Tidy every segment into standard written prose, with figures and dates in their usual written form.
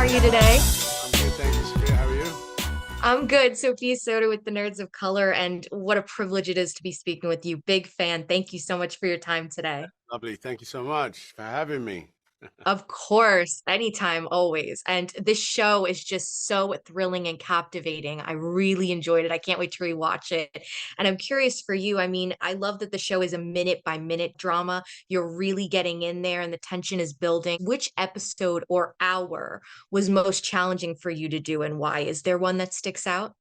you today? I'm good, thank you, Sophia. How are you? I'm good. Sophia Soda with the Nerds of Color, and what a privilege it is to be speaking with you. Big fan. Thank you so much for your time today. Lovely. Thank you so much for having me. Of course, anytime, always. And this show is just so thrilling and captivating. I really enjoyed it. I can't wait to rewatch it. And I'm curious for you. I mean, I love that the show is a minute by minute drama. You're really getting in there and the tension is building. Which episode or hour was most challenging for you to do and why? Is there one that sticks out?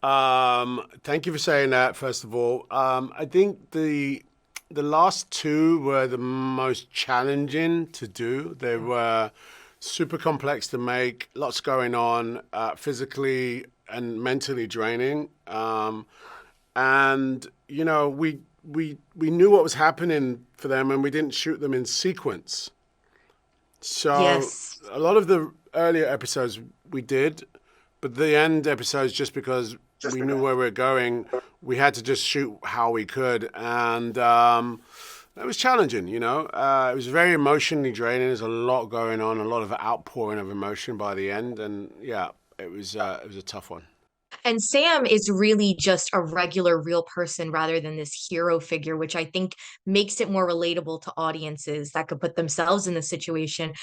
Thank you for saying that, first of all. I think the last two were the most challenging to do. They were super complex to make, lots going on, physically and mentally draining. And we knew what was happening for them, and we didn't shoot them in sequence. So Yes. a lot of the earlier episodes we did, but the end episodes, just because we knew where we were going, we had to just shoot how we could, and it was challenging. It was very emotionally draining. There's a lot going on, a lot of outpouring of emotion by the end, and yeah, it was a tough one. And Sam is really just a regular, real person rather than this hero figure, which I think makes it more relatable to audiences that could put themselves in the situation.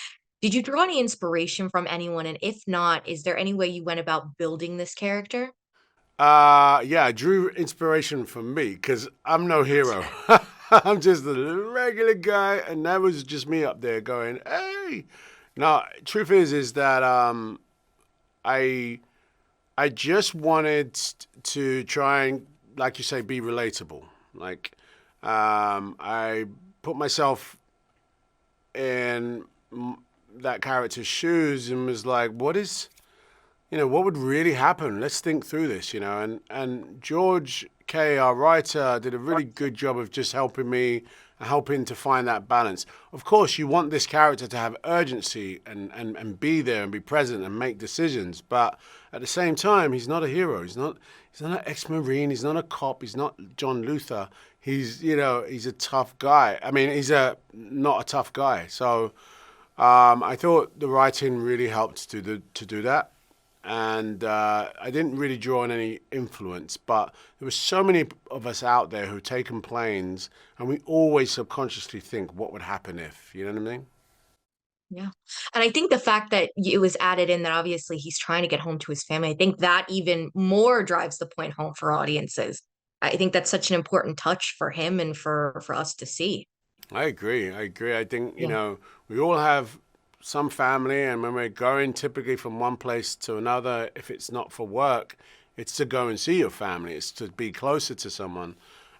Did you draw any inspiration from anyone? And if not, is there any way you went about building this character? Yeah, I drew inspiration from me because I'm no hero. I'm just a regular guy, and that was just me up there going, "Hey." Now, truth is that I I just wanted to try and, like you say, be relatable. Like, I put myself in that character's shoes and was like, what would really happen? Let's think through this, And George K, our writer, did a really good job of just helping me, helping to find that balance. Of course, you want this character to have urgency and be there and be present and make decisions, but at the same time, he's not a hero. He's not an ex-Marine. He's not a cop. He's not John Luther. He's a tough guy. I mean, he's not a tough guy. So I thought the writing really helped to do that, and I didn't really draw on any influence, but there were so many of us out there who've taken planes, and we always subconsciously think, what would happen if, you know what I mean? Yeah. And I think the fact that it was added in that obviously he's trying to get home to his family, I think that even more drives the point home for audiences. I think that's such an important touch for him and for us to see. I agree. I agree. I think, Yeah. we all have some family, and when we're going typically from one place to another, if it's not for work, it's to go and see your family, it's to be closer to someone.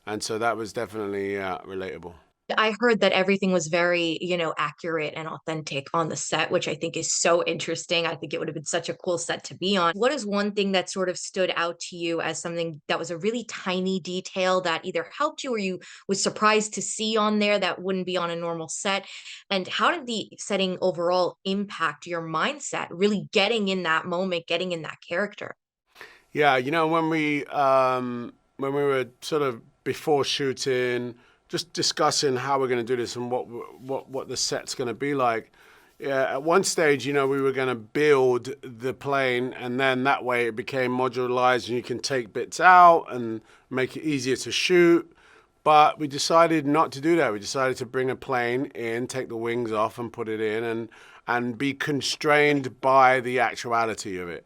And so that was definitely relatable. I heard that everything was very, accurate and authentic on the set, which I think is so interesting. I think it would have been such a cool set to be on. What is one thing that sort of stood out to you as something that was a really tiny detail that either helped you or you was surprised to see on there that wouldn't be on a normal set? And how did the setting overall impact your mindset, really getting in that moment, getting in that character? Yeah, when we were sort of before shooting, just discussing how we're going to do this and what the set's going to be like. Yeah, at one stage, we were going to build the plane, and then that way it became modularized, and you can take bits out and make it easier to shoot. But we decided not to do that. We decided to bring a plane in, take the wings off, and put it in, and be constrained by the actuality of it.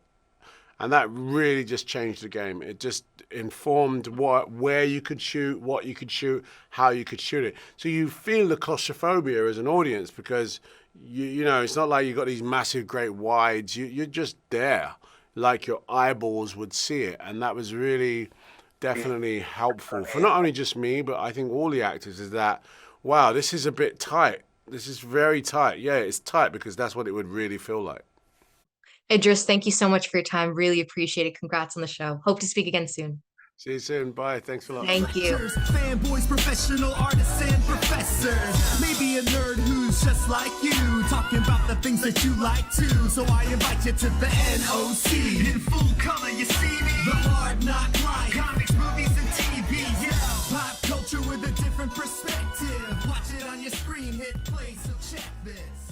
And that really just changed the game. It just informed where you could shoot, what you could shoot, how you could shoot it. So you feel the claustrophobia as an audience because it's not like you've got these massive great wides. You're just there, like your eyeballs would see it, and that was really definitely helpful for not only just me, but I think all the actors. Is that, wow, this is a bit tight. This is very tight. Yeah, it's tight because that's what it would really feel like. Idris, thank you so much for your time. Really appreciate it. Congrats on the show. Hope to speak again soon. See you soon. Bye. Thanks a lot. Thank you. Fanboys, professional artists, and professors. Maybe a nerd who's just like you, talking about the things that you like too. So I invite you to the NOC. In full color, you see me. The hard knock life. Comics, movies, and TV. Yeah. Pop culture with a different perspective. Watch it on your screen, hit play, so check this.